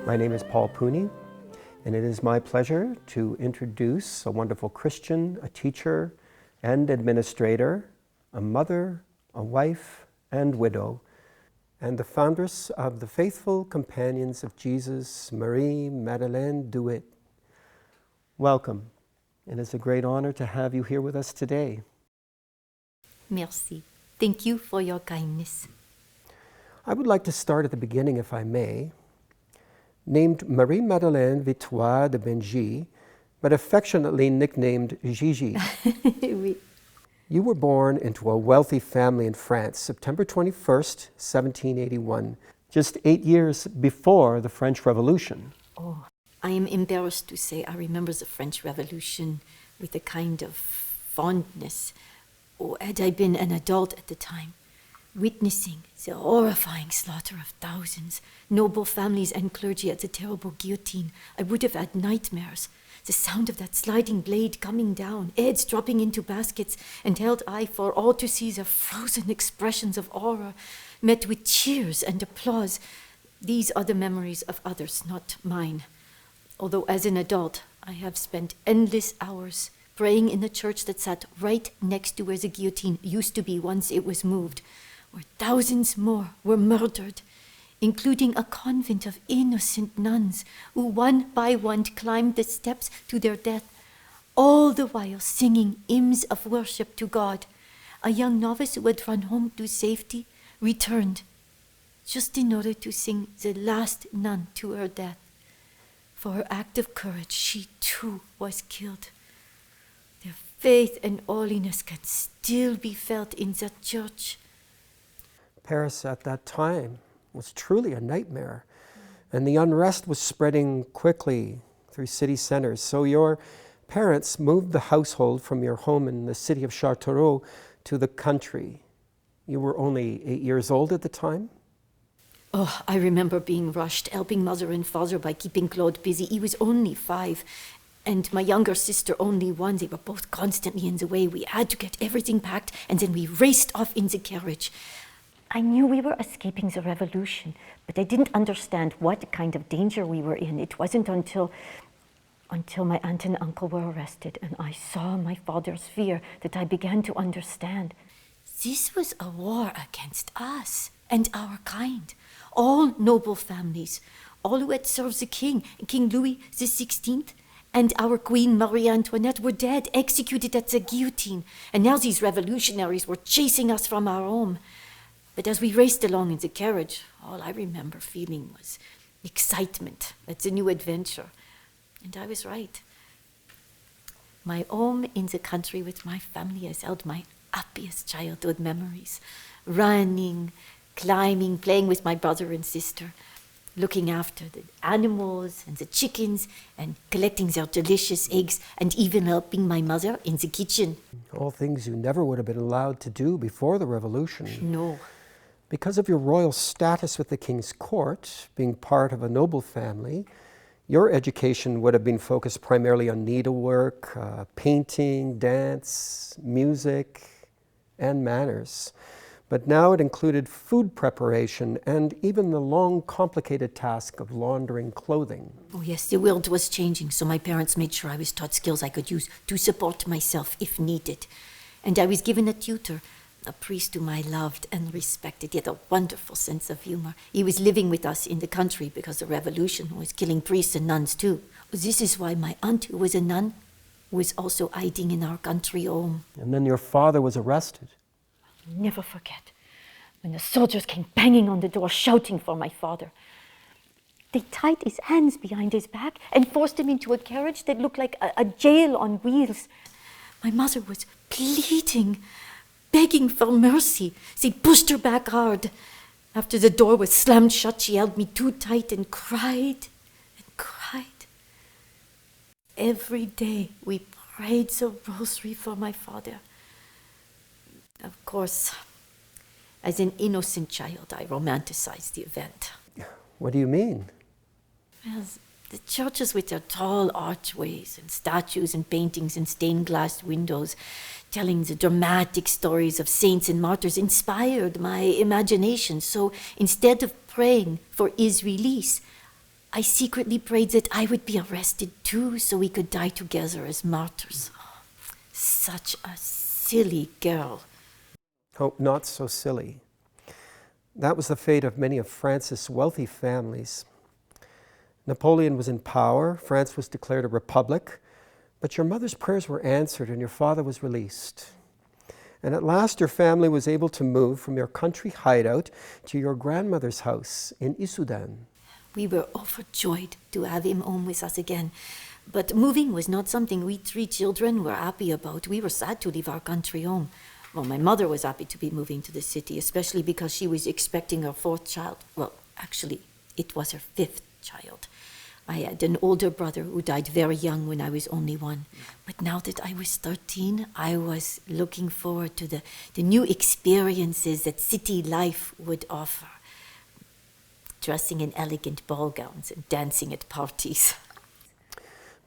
My name is Paul Punyi, and it is my pleasure to introduce a wonderful Christian, a teacher and administrator, a mother, a wife and widow, and the foundress of the Faithful Companions of Jesus, Madeleine. Welcome, and it's a great honor to have you here with us today. Merci. Thank you for your kindness. I would like to start at the beginning, if I may. Named Marie-Madeleine Victoire de Benji, but affectionately nicknamed Gigi. Oui. You were born into a wealthy family in France, September 21st, 1781, just 8 years before the French Revolution. Oh, I am embarrassed to say I remember the French Revolution with a kind of fondness. Or had I been an adult at the time, witnessing the horrifying slaughter of thousands, noble families and clergy at the terrible guillotine, I would have had nightmares. The sound of that sliding blade coming down, heads dropping into baskets, and held high for all to see the frozen expressions of horror, met with cheers and applause. These are the memories of others, not mine. Although as an adult, I have spent endless hours praying in the church that sat right next to where the guillotine used to be once it was moved, where thousands more were murdered, including a convent of innocent nuns who one by one climbed the steps to their death, all the while singing hymns of worship to God. A young novice who had run home to safety returned, just in order to sing the last nun to her death. For her act of courage, she too was killed. Their faith and holiness can still be felt in that church. Paris at that time was truly a nightmare, and the unrest was spreading quickly through city centers. So your parents moved the household from your home in the city of Chartereau to the country. You were only 8 years old at the time? Oh, I remember being rushed, helping mother and father by keeping Claude busy. He was only 5. And my younger sister only 1. They were both constantly in the way. We had to get everything packed, and then we raced off in the carriage. I knew we were escaping the revolution, but I didn't understand what kind of danger we were in. It wasn't until my aunt and uncle were arrested and I saw my father's fear that I began to understand. This was a war against us and our kind. All noble families, all who had served the king, King Louis XVI, and our Queen Marie Antoinette were dead, executed at the guillotine. And now these revolutionaries were chasing us from our home. But as we raced along in the carriage, all I remember feeling was excitement at the new adventure. And I was right. My home in the country with my family has held my happiest childhood memories. Running, climbing, playing with my brother and sister, looking after the animals and the chickens and collecting their delicious eggs and even helping my mother in the kitchen. All things you never would have been allowed to do before the revolution. No. Because of your royal status with the king's court, being part of a noble family, your education would have been focused primarily on needlework, painting, dance, music, and manners. But now it included food preparation and even the long, complicated task of laundering clothing. Oh yes, the world was changing, so my parents made sure I was taught skills I could use to support myself if needed. And I was given a tutor, a priest whom I loved and respected. He had a wonderful sense of humor. He was living with us in the country because the revolution was killing priests and nuns too. This is why my aunt, who was a nun, was also hiding in our country home. And then your father was arrested. I'll never forget when the soldiers came banging on the door, shouting for my father. They tied his hands behind his back and forced him into a carriage that looked like a jail on wheels. My mother was pleading, begging for mercy. They pushed her back hard. After the door was slammed shut, she held me too tight and cried and cried. Every day we prayed the rosary for my father. Of course, as an innocent child, I romanticized the event. What do you mean? Well, the churches with their tall archways and statues and paintings and stained glass windows telling the dramatic stories of saints and martyrs inspired my imagination. So instead of praying for his release, I secretly prayed that I would be arrested too, so we could die together as martyrs. Oh, such a silly girl. Oh, not so silly. That was the fate of many of France's wealthy families. Napoleon was in power, France was declared a republic, but your mother's prayers were answered and your father was released. And at last your family was able to move from your country hideout to your grandmother's house in Issoudun. We were overjoyed to have him home with us again. But moving was not something we three children were happy about. We were sad to leave our country home. Well, my mother was happy to be moving to the city, especially because she was expecting her fourth child. Well, actually, it was her fifth child. I had an older brother who died very young when I was only 1. But now that I was 13, I was looking forward to the new experiences that city life would offer. Dressing in elegant ball gowns and dancing at parties.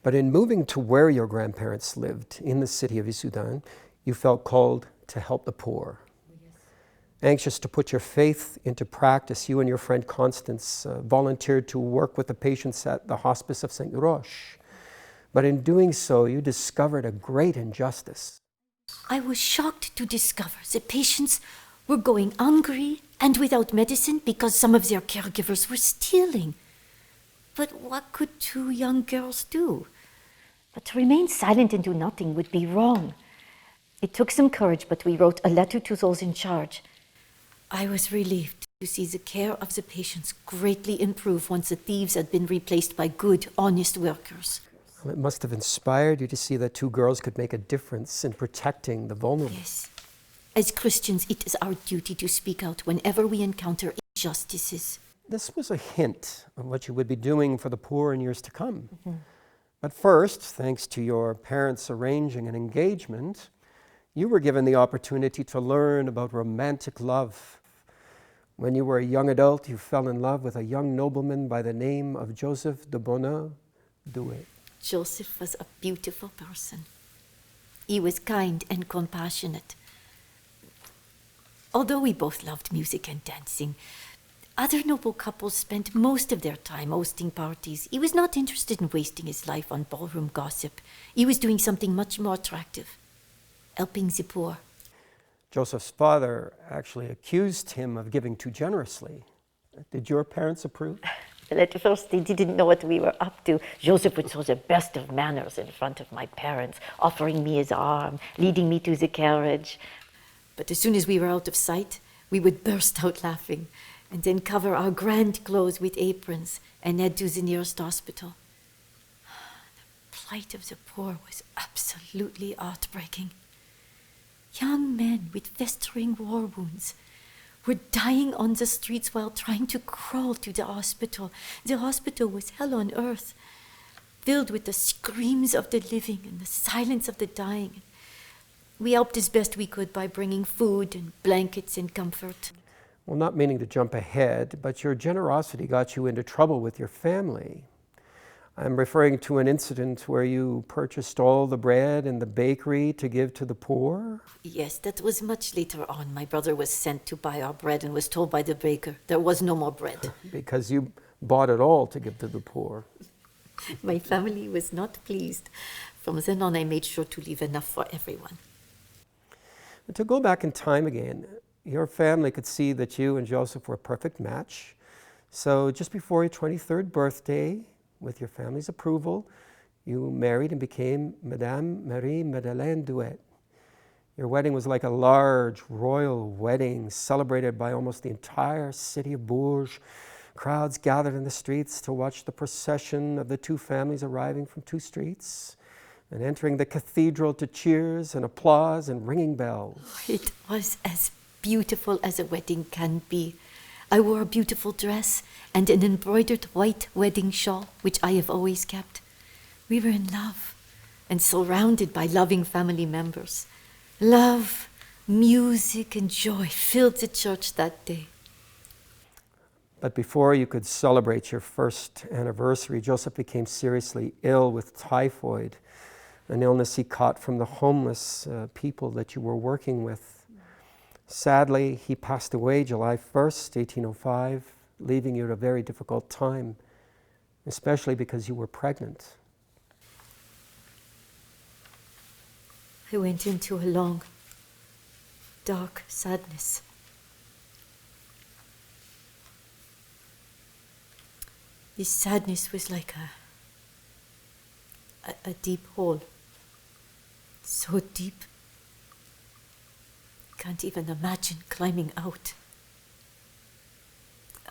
But in moving to where your grandparents lived, in the city of Issoudun, you felt called to help the poor. Yes. Anxious to put your faith into practice, you and your friend Constance volunteered to work with the patients at the hospice of St. Roche. But in doing so, you discovered a great injustice. I was shocked to discover that patients were going hungry and without medicine because some of their caregivers were stealing. But what could 2 young girls do? But to remain silent and do nothing would be wrong. It took some courage, but we wrote a letter to those in charge. I was relieved to see the care of the patients greatly improve once the thieves had been replaced by good, honest workers. Well, it must have inspired you to see that 2 girls could make a difference in protecting the vulnerable. Yes. As Christians, it is our duty to speak out whenever we encounter injustices. This was a hint of what you would be doing for the poor in years to come. Mm-hmm. But first, thanks to your parents arranging an engagement, you were given the opportunity to learn about romantic love. When you were a young adult, you fell in love with a young nobleman by the name of Joseph de Bonheur-Douai. Joseph was a beautiful person. He was kind and compassionate. Although we both loved music and dancing, other noble couples spent most of their time hosting parties. He was not interested in wasting his life on ballroom gossip. He was doing something much more attractive, helping the poor. Joseph's father actually accused him of giving too generously. Did your parents approve? Well, at first, they didn't know what we were up to. Joseph would show the best of manners in front of my parents, offering me his arm, leading me to the carriage. But as soon as we were out of sight, we would burst out laughing and then cover our grand clothes with aprons and head to the nearest hospital. The plight of the poor was absolutely heartbreaking. Young men with festering war wounds were dying on the streets while trying to crawl to the hospital. The hospital was hell on earth, filled with the screams of the living and the silence of the dying. We helped as best we could by bringing food and blankets and comfort. Well, not meaning to jump ahead, but your generosity got you into trouble with your family. I'm referring to an incident where you purchased all the bread in the bakery to give to the poor? Yes, that was much later on. My brother was sent to buy our bread and was told by the baker there was no more bread. Because you bought it all to give to the poor. My family was not pleased. From then on, I made sure to leave enough for everyone. But to go back in time again, your family could see that you and Joseph were a perfect match. So just before your 23rd birthday, with your family's approval, you married and became Madame Madeleine Douai. Your wedding was like a large royal wedding celebrated by almost the entire city of Bourges. Crowds gathered in the streets to watch the procession of the 2 families arriving from 2 streets and entering the cathedral to cheers and applause and ringing bells. It was as beautiful as a wedding can be. I wore a beautiful dress and an embroidered white wedding shawl, which I have always kept. We were in love and surrounded by loving family members. Love, music, and joy filled the church that day. But before you could celebrate your first anniversary, Joseph became seriously ill with typhoid, an illness he caught from the homeless people that you were working with. Sadly, he passed away July 1st, 1805, leaving you at a very difficult time. especially because you were pregnant. I went into a long, dark sadness. This sadness was like a deep hole. So deep. Can't even imagine climbing out.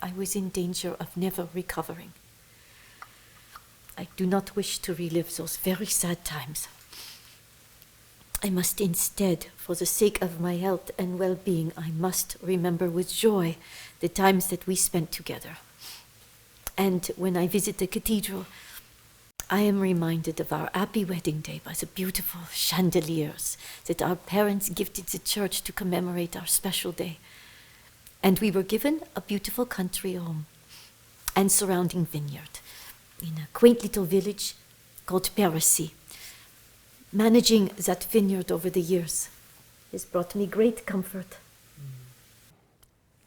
I was in danger of never recovering. I do not wish to relive those very sad times. I must instead, for the sake of my health and well-being, I must remember with joy the times that we spent together. And when I visit the cathedral, I am reminded of our happy wedding day by the beautiful chandeliers that our parents gifted the church to commemorate our special day. And we were given a beautiful country home and surrounding vineyard in a quaint little village called Perisy. Managing that vineyard over the years has brought me great comfort.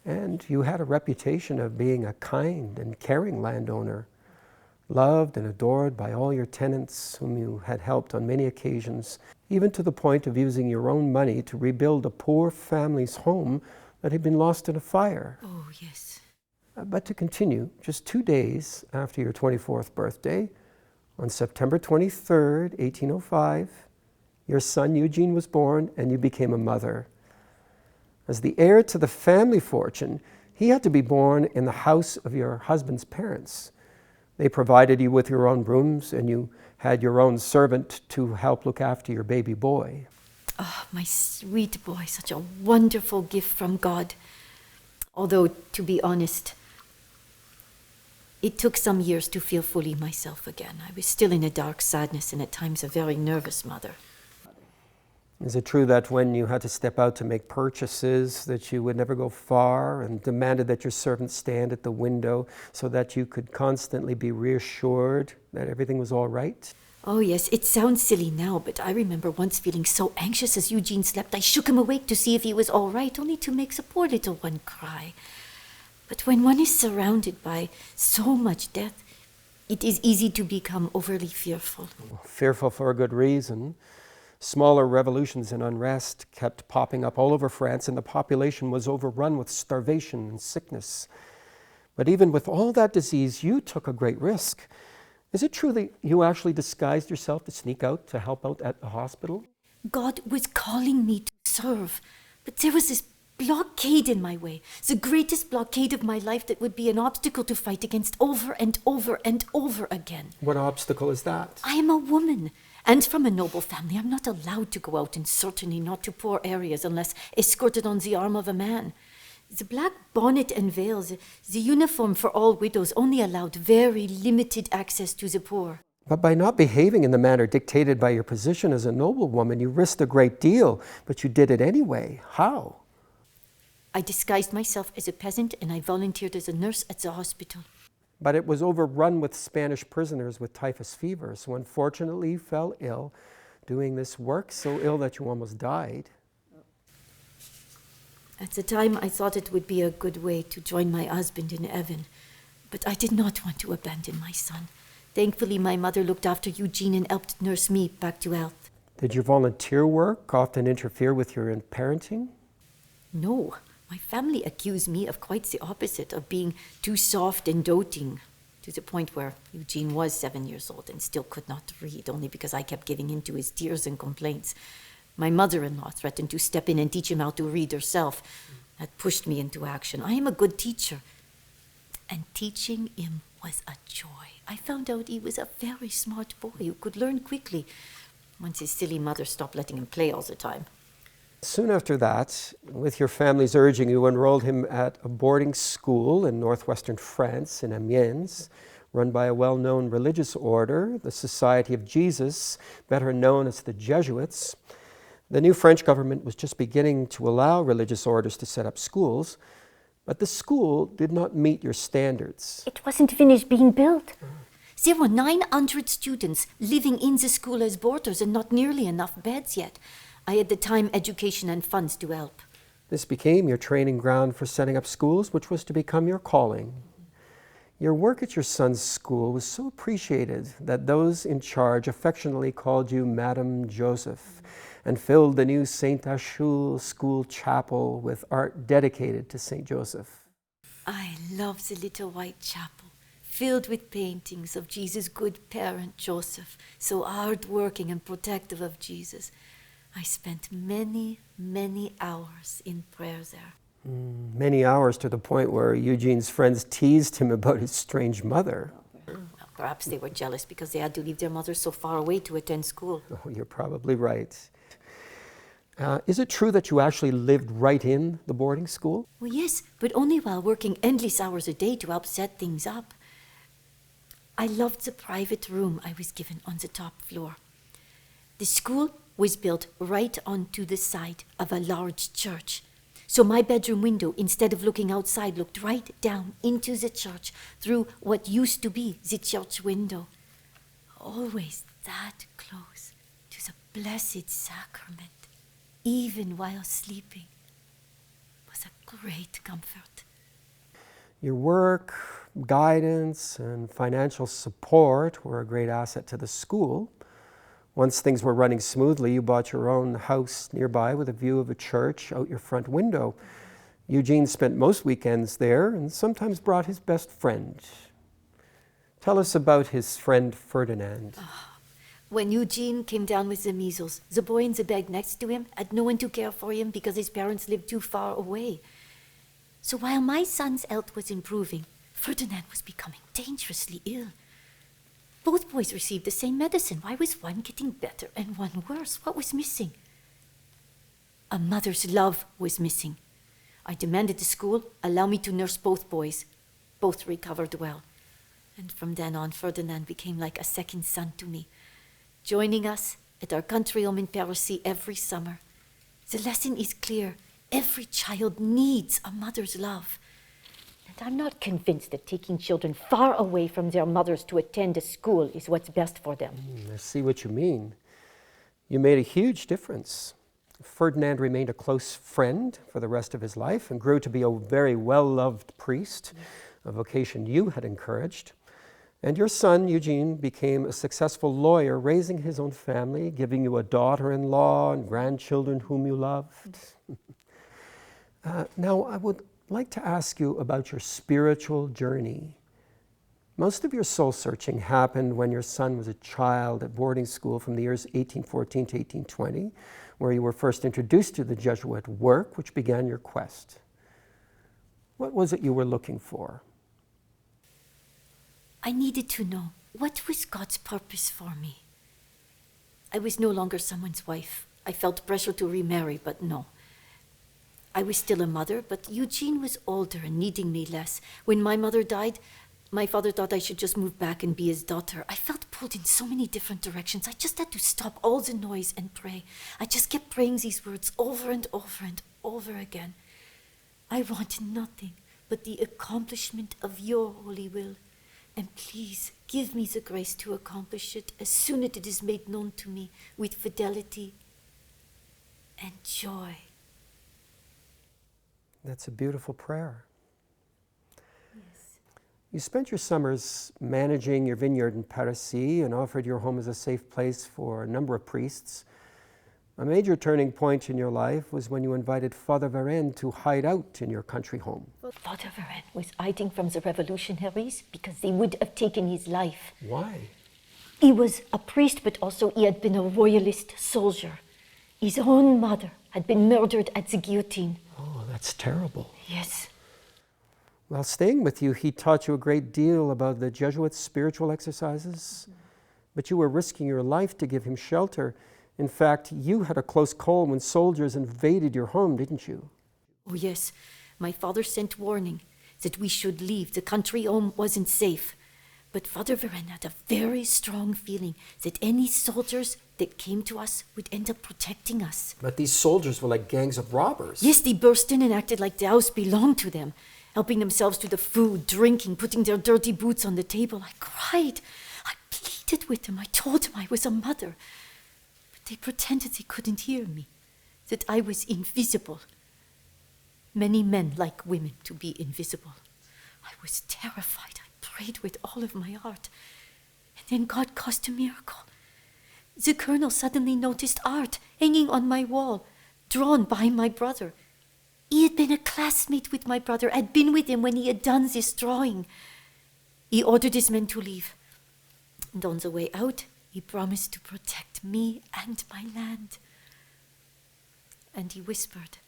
And you had a reputation of being a kind and caring landowner, loved and adored by all your tenants whom you had helped on many occasions, even to the point of using your own money to rebuild a poor family's home that had been lost in a fire. Oh, yes. But to continue, just 2 days after your 24th birthday, on September 23rd, 1805, your son Eugene was born and you became a mother. As the heir to the family fortune, he had to be born in the house of your husband's parents. They provided you with your own rooms and you had your own servant to help look after your baby boy. Oh, my sweet boy, such a wonderful gift from God. Although, to be honest, it took some years to feel fully myself again. I was still in a dark sadness and at times a very nervous mother. Is it true that when you had to step out to make purchases that you would never go far and demanded that your servant stand at the window so that you could constantly be reassured that everything was all right? Oh yes, it sounds silly now, but I remember once feeling so anxious as Eugene slept, I shook him awake to see if he was all right, only to make the poor little one cry. But when one is surrounded by so much death, it is easy to become overly fearful. Fearful for a good reason. Smaller revolutions and unrest kept popping up all over France, and the population was overrun with starvation and sickness. But even with all that disease, you took a great risk. Is it true that you actually disguised yourself to sneak out to help out at the hospital? God was calling me to serve, but there was this blockade in my way, the greatest blockade of my life that would be an obstacle to fight against over and over and over again. What obstacle is that? I am a woman, and from a noble family. I'm not allowed to go out, and certainly not to poor areas unless escorted on the arm of a man. The black bonnet and veils, the uniform for all widows, only allowed very limited access to the poor. But by not behaving in the manner dictated by your position as a noblewoman, you risked a great deal, but you did it anyway. How? I disguised myself as a peasant and I volunteered as a nurse at the hospital. But it was overrun with Spanish prisoners with typhus fever, so unfortunately you fell ill doing this work, so ill that you almost died. At the time, I thought it would be a good way to join my husband in heaven, but I did not want to abandon my son. Thankfully, my mother looked after Eugene and helped nurse me back to health. Did your volunteer work often interfere with your parenting? No. My family accused me of quite the opposite, of being too soft and doting, to the point where Eugene was 7 years old and still could not read, only because I kept giving in to his tears and complaints. My mother-in-law threatened to step in and teach him how to read herself. That pushed me into action. I am a good teacher. And teaching him was a joy. I found out he was a very smart boy who could learn quickly, once his silly mother stopped letting him play all the time. Soon after that, with your family's urging, you enrolled him at a boarding school in northwestern France, in Amiens, run by a well-known religious order, the Society of Jesus, better known as the Jesuits. The new French government was just beginning to allow religious orders to set up schools, but the school did not meet your standards. It wasn't finished being built. There were 900 students living in the school as boarders and not nearly enough beds yet. I had the time, education, and funds to help. This became your training ground for setting up schools, which was to become your calling. Your work at your son's school was so appreciated that those in charge affectionately called you Madame Joseph and filled the new Saint Achille school chapel with art dedicated to Saint Joseph. I love the little white chapel, filled with paintings of Jesus' good parent Joseph, so hard-working and protective of Jesus. I spent many, many hours in prayer there. Many hours, to the point where Eugene's friends teased him about his strange mother. Perhaps they were jealous because they had to leave their mother so far away to attend school. Oh, you're probably right. Is it true that you actually lived right in the boarding school? Well, yes, but only while working endless hours a day to help set things up. I loved the private room I was given on the top floor. The school was built right onto the side of a large church. So my bedroom window, instead of looking outside, looked right down into the church through what used to be the church window. Always that close to the Blessed Sacrament, even while sleeping, was a great comfort. Your work, guidance, and financial support were a great asset to the school. Once things were running smoothly, you bought your own house nearby with a view of a church out your front window. Eugene spent most weekends there and sometimes brought his best friend. Tell us about his friend Ferdinand. When Eugene came down with the measles, the boy in the bed next to him had no one to care for him because his parents lived too far away. So while my son's health was improving, Ferdinand was becoming dangerously ill. Both boys received the same medicine. Why was one getting better and one worse? What was missing? A mother's love was missing. I demanded the school allow me to nurse both boys. Both recovered well. And from then on, Ferdinand became like a second son to me, joining us at our country home in Paris every summer. The lesson is clear. Every child needs a mother's love. And I'm not convinced that taking children far away from their mothers to attend a school is what's best for them. I see what you mean. You made a huge difference. Ferdinand remained a close friend for the rest of his life and grew to be a very well-loved priest, a vocation you had encouraged. And your son, Eugene, became a successful lawyer, raising his own family, giving you a daughter-in-law and grandchildren whom you loved. Now, I would like to ask you about your spiritual journey. Most of your soul-searching happened when your son was a child at boarding school from the years 1814 to 1820, where you were first introduced to the Jesuit work, which began your quest. What was it you were looking for? I needed to know what was God's purpose for me. I was no longer someone's wife. I felt pressure to remarry, but no. I was still a mother, but Eugene was older and needing me less. When my mother died, my father thought I should just move back and be his daughter. I felt pulled in so many different directions. I just had to stop all the noise and pray. I just kept praying these words over and over and over again. I wanted nothing but the accomplishment of your holy will. And please give me the grace to accomplish it as soon as it is made known to me with fidelity and joy. That's a beautiful prayer. Yes. You spent your summers managing your vineyard in Paris and offered your home as a safe place for a number of priests. A major turning point in your life was when you invited Father Varenne to hide out in your country home. Father Varenne was hiding from the revolutionaries because they would have taken his life. Why? He was a priest, but also he had been a royalist soldier. His own mother had been murdered at the guillotine. Oh, that's terrible. Yes. While staying with you, he taught you a great deal about the Jesuits' spiritual exercises, but you were risking your life to give him shelter. In fact, you had a close call when soldiers invaded your home, didn't you? Oh, yes. My father sent warning that we should leave. The country home wasn't safe. But Father Varenne had a very strong feeling that any soldiers that came to us would end up protecting us. But these soldiers were like gangs of robbers. Yes, they burst in and acted like the house belonged to them, helping themselves to the food, drinking, putting their dirty boots on the table. I cried. I pleaded with them. I told them I was a mother. But they pretended they couldn't hear me, that I was invisible. Many men like women to be invisible. I was terrified. I prayed with all of my heart. And then God caused a miracle. The colonel suddenly noticed art hanging on my wall, drawn by my brother. He had been a classmate with my brother, had been with him when he had done this drawing. He ordered his men to leave. And on the way out, he promised to protect me and my land. And he whispered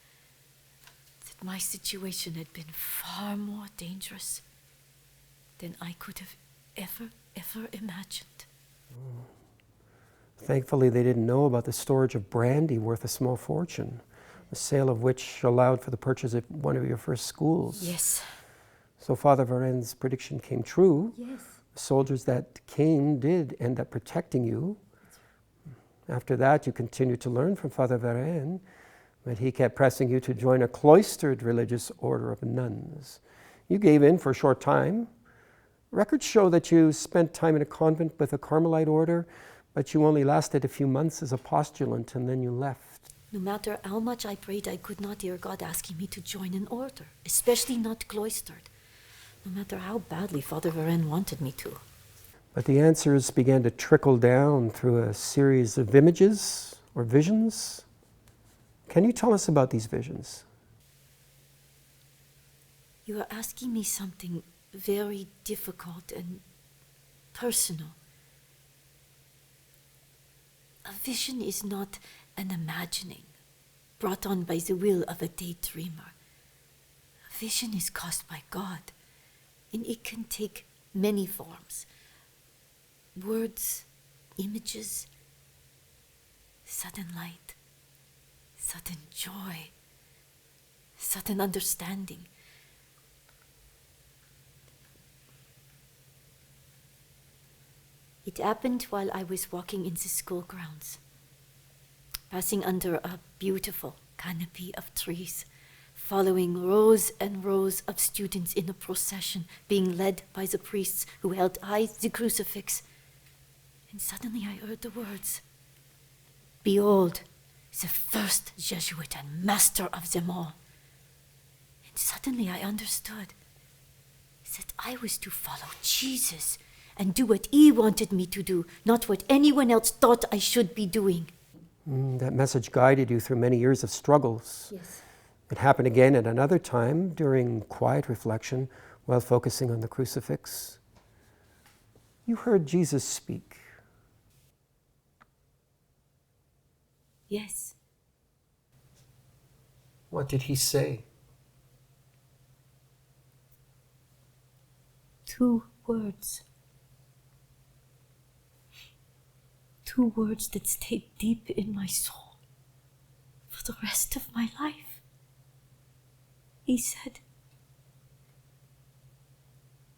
that my situation had been far more dangerous than I could have ever imagined. Thankfully, they didn't know about the storage of brandy worth a small fortune, the sale of which allowed for the purchase of one of your first schools. Yes. So Father Varenne's prediction came true. Yes. The soldiers that came did end up protecting you. After that, you continued to learn from Father Varenne, but he kept pressing you to join a cloistered religious order of nuns. You gave in for a short time. Records show that you spent time in a convent with a Carmelite order, but you only lasted a few months as a postulant and then you left. No matter how much I prayed, I could not hear God asking me to join an order, especially not cloistered, no matter how badly Father Varenne wanted me to. But the answers began to trickle down through a series of images or visions. Can you tell us about these visions? You are asking me something very difficult and personal. A vision is not an imagining brought on by the will of a daydreamer. A vision is caused by God, and it can take many forms. Words, images, sudden light, sudden joy, sudden understanding. It happened while I was walking in the school grounds, passing under a beautiful canopy of trees, following rows and rows of students in a procession being led by the priests who held high the crucifix. And suddenly I heard the words, "Behold, the first Jesuit and master of them all." And suddenly I understood that I was to follow Jesus and do what he wanted me to do, not what anyone else thought I should be doing. That message guided you through many years of struggles. Yes. It happened again at another time during quiet reflection while focusing on the crucifix. You heard Jesus speak. Yes. What did he say? 2 words. 2 words that stayed deep in my soul for the rest of my life. He said,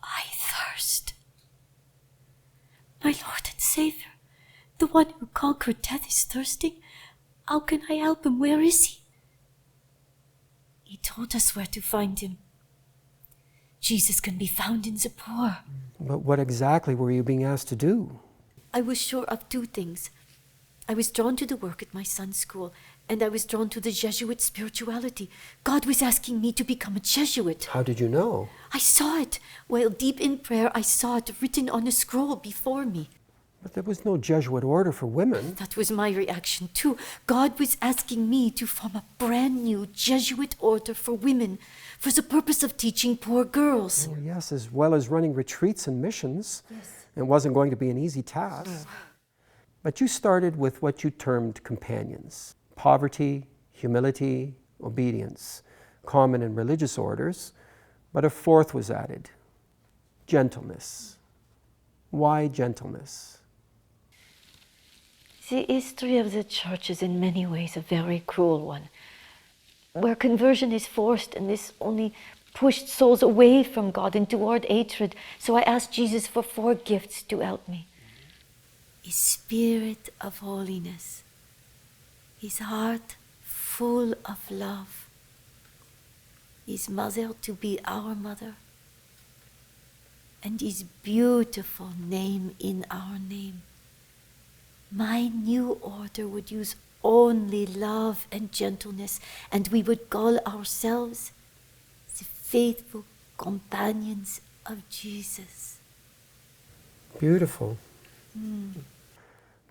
"I thirst." My Lord and Savior, the one who conquered death, is thirsting. How can I help him? Where is he? He told us where to find him. Jesus can be found in the poor. But what exactly were you being asked to do? I was sure of 2 things. I was drawn to the work at my son's school, and I was drawn to the Jesuit spirituality. God was asking me to become a Jesuit. How did you know? I saw it. While deep in prayer, I saw it written on a scroll before me. But there was no Jesuit order for women. That was my reaction too. God was asking me to form a brand new Jesuit order for women for the purpose of teaching poor girls. Oh, yes, as well as running retreats and missions. Yes. It wasn't going to be an easy task. But you started with what you termed companions: poverty, humility, obedience, common in religious orders. But a 4th was added: gentleness. Why gentleness? The history of the church is in many ways a very cruel one, where conversion is forced, and this only pushed souls away from God and toward hatred. So I asked Jesus for 4 gifts to help me. His spirit of holiness, his heart full of love, his mother to be our mother, and his beautiful name in our name. My new order would use only love and gentleness, and we would call ourselves the faithful companions of Jesus. Beautiful.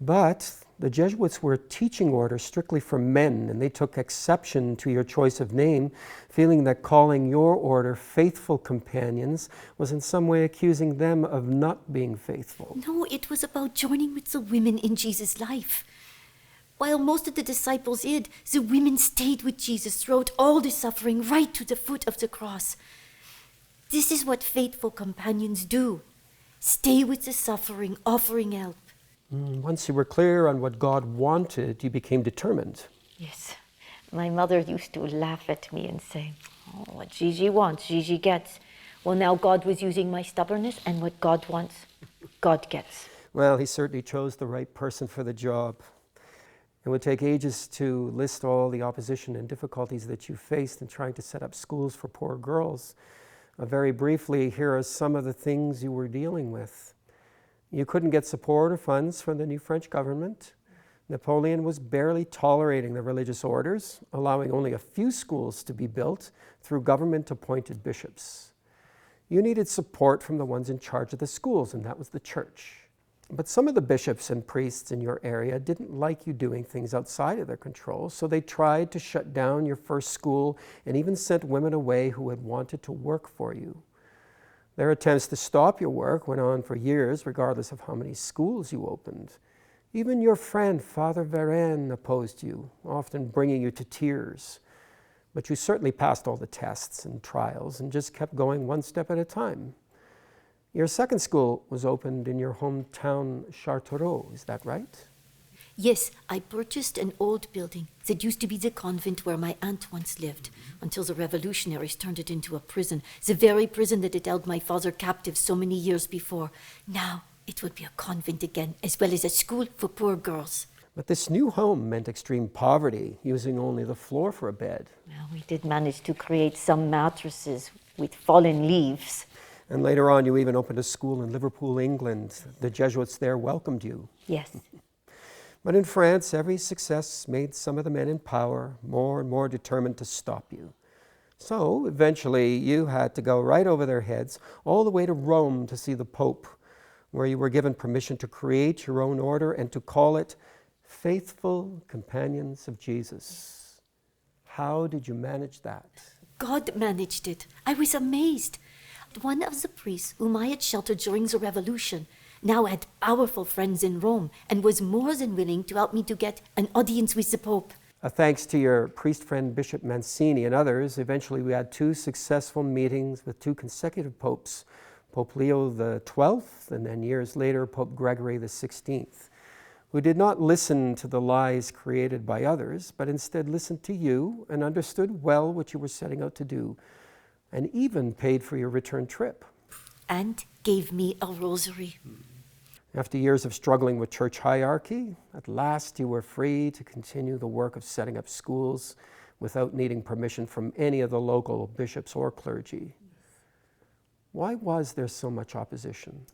But the Jesuits were a teaching order strictly for men, and they took exception to your choice of name, feeling that calling your order faithful companions was in some way accusing them of not being faithful. No, it was about joining with the women in Jesus' life. While most of the disciples did, the women stayed with Jesus throughout all the suffering, right to the foot of the cross. This is what faithful companions do. Stay with the suffering, offering help. Once you were clear on what God wanted, you became determined. Yes. My mother used to laugh at me and say, "Oh, what Gigi wants, Gigi gets." Well, now God was using my stubbornness, and what God wants, God gets. Well, he certainly chose the right person for the job. It would take ages to list all the opposition and difficulties that you faced in trying to set up schools for poor girls. Very briefly, here are some of the things you were dealing with. You couldn't get support or funds from the new French government. Napoleon was barely tolerating the religious orders, allowing only a few schools to be built through government-appointed bishops. You needed support from the ones in charge of the schools, and that was the church. But some of the bishops and priests in your area didn't like you doing things outside of their control, so they tried to shut down your first school and even sent women away who had wanted to work for you. Their attempts to stop your work went on for years, regardless of how many schools you opened. Even your friend, Father Varenne, opposed you, often bringing you to tears. But you certainly passed all the tests and trials and just kept going one step at a time. Your second school was opened in your hometown, Chartereau, is that right? Yes, I purchased an old building that used to be the convent where my aunt once lived, until the revolutionaries turned it into a prison, the very prison that had held my father captive so many years before. Now it would be a convent again, as well as a school for poor girls. But this new home meant extreme poverty, using only the floor for a bed. Well, we did manage to create some mattresses with fallen leaves. And later on, you even opened a school in Liverpool, England. The Jesuits there welcomed you. Yes. But in France, every success made some of the men in power more and more determined to stop you. So eventually, you had to go right over their heads, all the way to Rome to see the Pope, where you were given permission to create your own order and to call it Faithful Companions of Jesus. How did you manage that? God managed it. I was amazed. One of the priests whom I had sheltered during the revolution now had powerful friends in Rome and was more than willing to help me to get an audience with the Pope. Thanks to your priest friend Bishop Mancini and others, eventually we had 2 successful meetings with 2 consecutive popes, Pope Leo XII and then years later Pope Gregory XVI, who did not listen to the lies created by others, but instead listened to you and understood well what you were setting out to do, and even paid for your return trip. And gave me a rosary. After years of struggling with church hierarchy, at last you were free to continue the work of setting up schools without needing permission from any of the local bishops or clergy. Why was there so much opposition?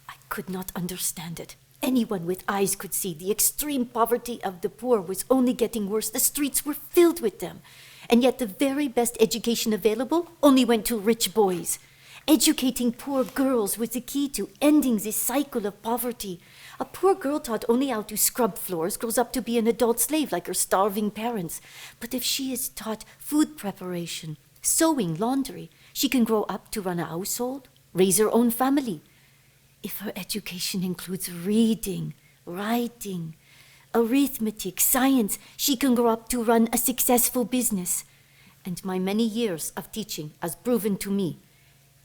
I could not understand it. Anyone with eyes could see the extreme poverty of the poor was only getting worse. The streets were filled with them. And yet the very best education available only went to rich boys. Educating poor girls was the key to ending this cycle of poverty. A poor girl taught only how to scrub floors grows up to be an adult slave like her starving parents. But if she is taught food preparation, sewing, laundry, she can grow up to run a household, raise her own family. If her education includes reading, writing, arithmetic, science, she can grow up to run a successful business. And my many years of teaching has proven to me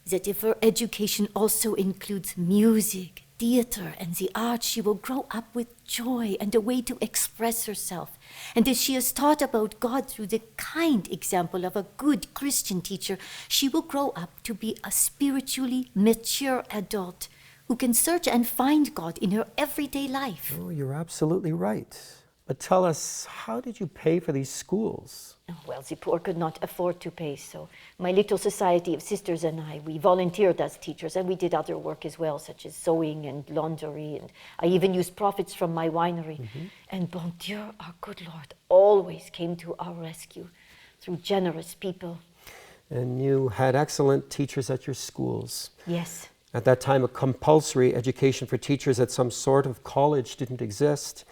that if her education also includes music, theater, and the arts, she will grow up with joy and a way to express herself. And if she is taught about God through the kind example of a good Christian teacher, she will grow up to be a spiritually mature adult who can search and find God in her everyday life. Oh, you're absolutely right. But tell us, how did you pay for these schools? Well, the poor could not afford to pay, so my little society of sisters and I, we volunteered as teachers, and we did other work as well, such as sewing and laundry, and I even used profits from my winery. Mm-hmm. And bon Dieu, our good Lord, always came to our rescue through generous people. And you had excellent teachers at your schools. Yes. At that time, a compulsory education for teachers at some sort of college didn't exist.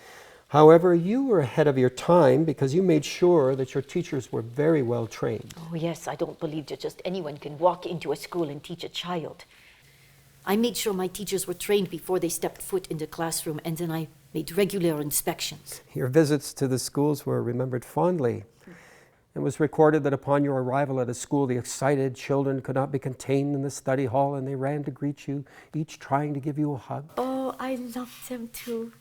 However, you were ahead of your time because you made sure that your teachers were very well trained. Oh, yes, I don't believe that just anyone can walk into a school and teach a child. I made sure my teachers were trained before they stepped foot in the classroom, and then I made regular inspections. Your visits to the schools were remembered fondly. It was recorded that upon your arrival at a school, the excited children could not be contained in the study hall, and they ran to greet you, each trying to give you a hug. Oh, I loved them too.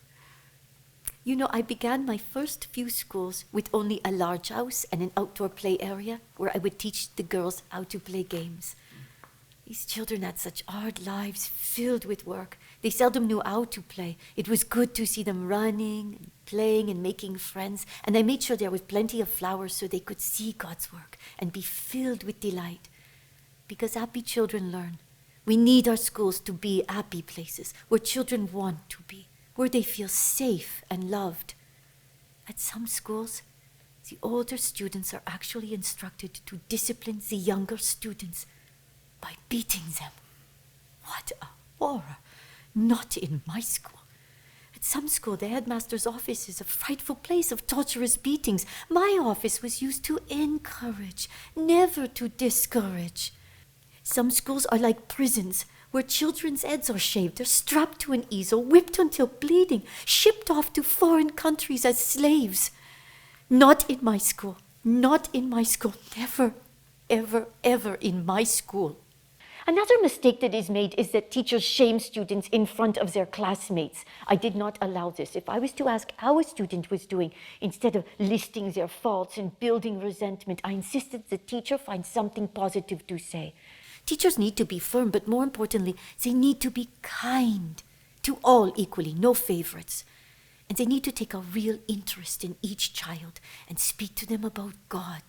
You know, I began my first few schools with only a large house and an outdoor play area where I would teach the girls how to play games. These children had such hard lives filled with work. They seldom knew how to play. It was good to see them running and playing and making friends. And I made sure there was plenty of flowers so they could see God's work and be filled with delight. Because happy children learn. We need our schools to be happy places where children want to be, where they feel safe and loved. At some schools, the older students are actually instructed to discipline the younger students by beating them. What a horror! Not in my school. At some school, the headmaster's office is a frightful place of torturous beatings. My office was used to encourage, never to discourage. Some schools are like prisons, where children's heads are shaved, they're strapped to an easel, whipped until bleeding, shipped off to foreign countries as slaves. Not in my school. Not in my school. Never, ever, ever in my school. Another mistake that is made is that teachers shame students in front of their classmates. I did not allow this. If I was to ask how a student was doing, instead of listing their faults and building resentment, I insisted the teacher find something positive to say. Teachers need to be firm, but more importantly, they need to be kind to all equally, no favorites. And they need to take a real interest in each child and speak to them about God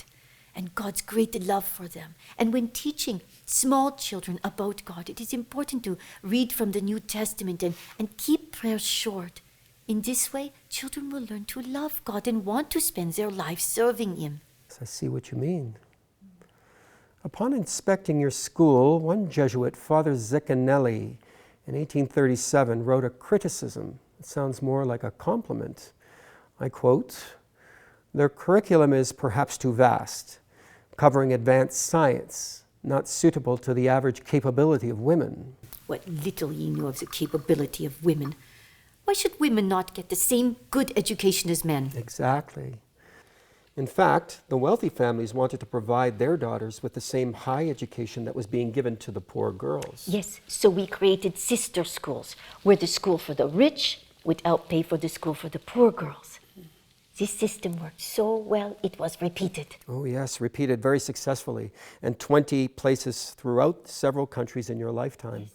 and God's great love for them. And when teaching small children about God, it is important to read from the New Testament and keep prayers short. In this way, children will learn to love God and want to spend their lives serving Him. I see what you mean. Upon inspecting your school, one Jesuit, Father Ziccanelli, in 1837, wrote a criticism. It sounds more like a compliment. I quote, "Their curriculum is perhaps too vast, covering advanced science, not suitable to the average capability of women." What little ye know of the capability of women. Why should women not get the same good education as men? Exactly. In fact, the wealthy families wanted to provide their daughters with the same high education that was being given to the poor girls. Yes, so we created sister schools, where the school for the rich would outpay for the school for the poor girls. This system worked so well, it was repeated. Oh yes, repeated very successfully, and 20 places throughout several countries in your lifetime.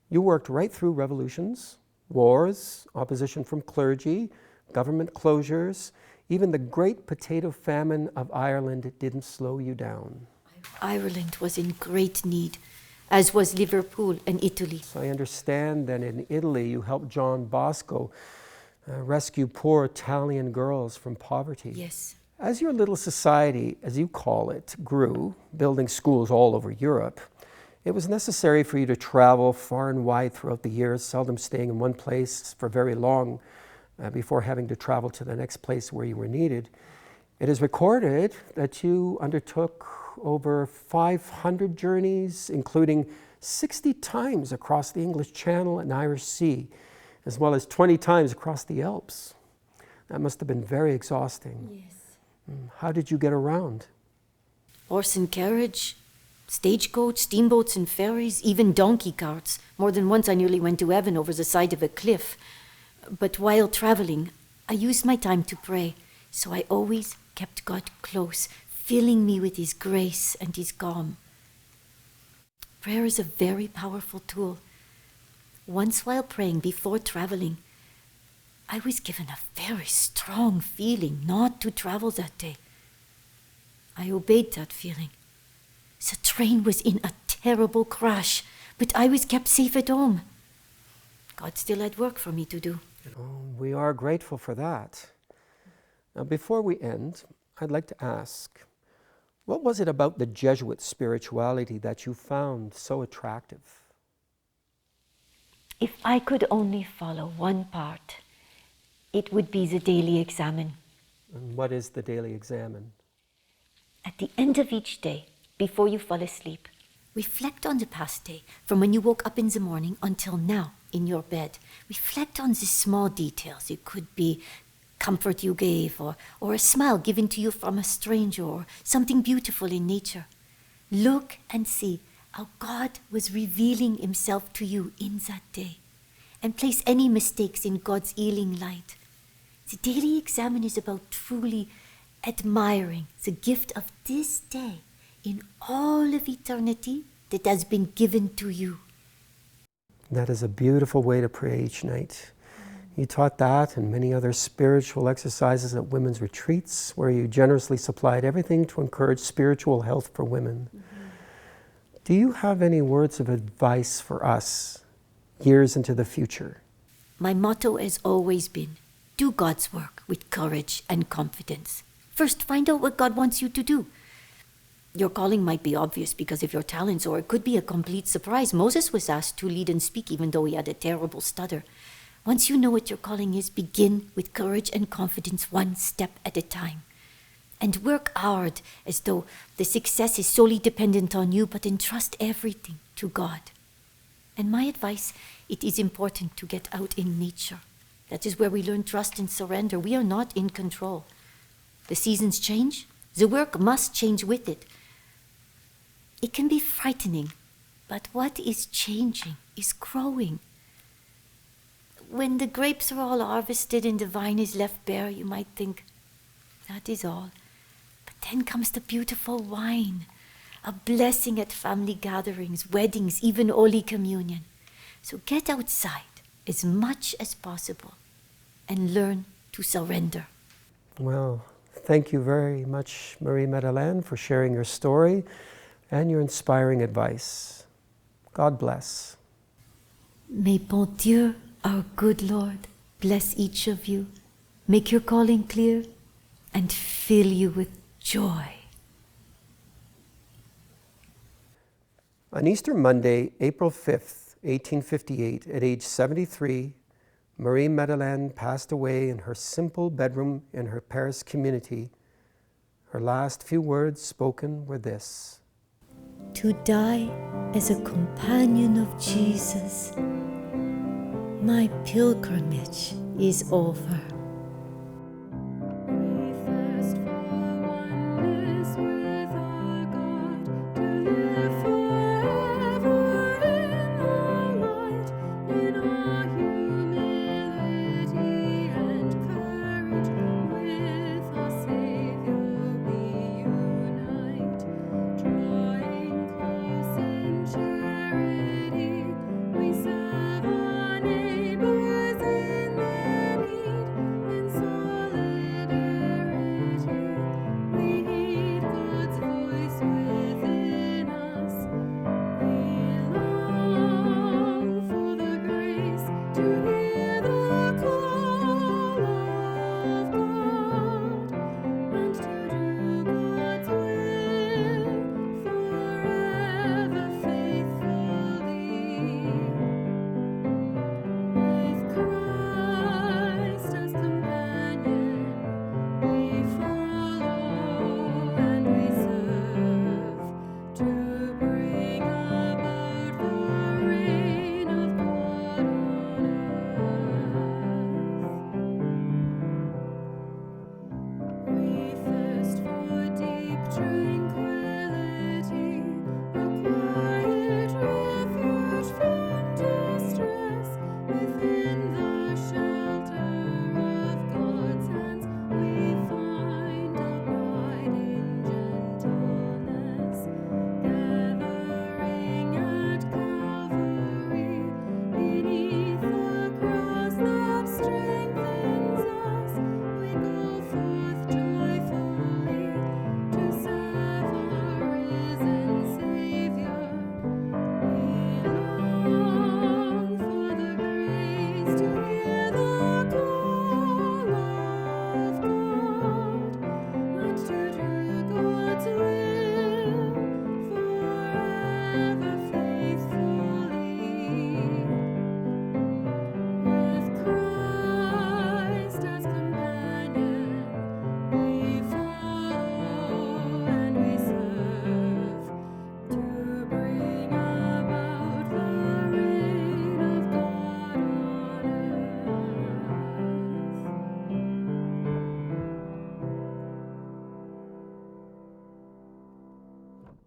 You worked right through revolutions, wars, opposition from clergy, government closures. Even the great potato famine of Ireland didn't slow you down. Ireland was in great need, as was Liverpool and Italy. So I understand that in Italy you helped John Bosco rescue poor Italian girls from poverty. Yes. As your little society, as you call it, grew, building schools all over Europe, it was necessary for you to travel far and wide throughout the years, seldom staying in one place for very long before having to travel to the next place where you were needed. It is recorded that you undertook over 500 journeys, including 60 times across the English Channel and Irish Sea, as well as 20 times across the Alps. That must have been very exhausting. Yes. How did you get around? Horse and carriage, stagecoach, steamboats and ferries, even donkey carts. More than once I nearly went to heaven over the side of a cliff. But while traveling, I used my time to pray, so I always kept God close, filling me with His grace and His calm. Prayer is a very powerful tool. Once while praying before traveling, I was given a very strong feeling not to travel that day. I obeyed that feeling. The train was in a terrible crash, but I was kept safe at home. God still had work for me to do. Oh, we are grateful for that. Now, before we end, I'd like to ask, what was it about the Jesuit spirituality that you found so attractive? If I could only follow one part, it would be the daily examen. And what is the daily examen? At the end of each day, before you fall asleep, Reflect on the past day, from when you woke up in the morning until now in your bed. Reflect on the small details. It could be comfort you gave, or a smile given to you from a stranger, or something beautiful in nature. Look and see how God was revealing himself to you in that day, and place any mistakes in God's healing light. The daily examen is about truly admiring the gift of this day in all of eternity that has been given to you. That is a beautiful way to pray each night. You taught that and many other spiritual exercises at women's retreats, where you generously supplied everything to encourage spiritual health for women. Do you have any words of advice for us, years into the future? My motto has always been, do God's work with courage and confidence. First, find out what God wants you to do. Your calling might be obvious because of your talents, or it could be a complete surprise. Moses was asked to lead and speak even though he had a terrible stutter. Once you know what your calling is, begin with courage and confidence, one step at a time. And work hard as though the success is solely dependent on you, but entrust everything to God. And my advice, it is important to get out in nature. That is where we learn trust and surrender. We are not in control. The seasons change. The work must change with it. It can be frightening, but what is changing is growing. When the grapes are all harvested and the vine is left bare, you might think, that is all. But then comes the beautiful wine, a blessing at family gatherings, weddings, even Holy Communion. So get outside as much as possible and learn to surrender. Well, thank you very much, Marie-Madeleine, for sharing your story and your inspiring advice. God bless. May bon Dieu, our good Lord, bless each of you, make your calling clear, and fill you with joy. On Easter Monday, April 5th, 1858, at age 73, Marie-Madeleine passed away in her simple bedroom in her Paris community. Her last few words spoken were this: To die as a companion of Jesus, my pilgrimage is over.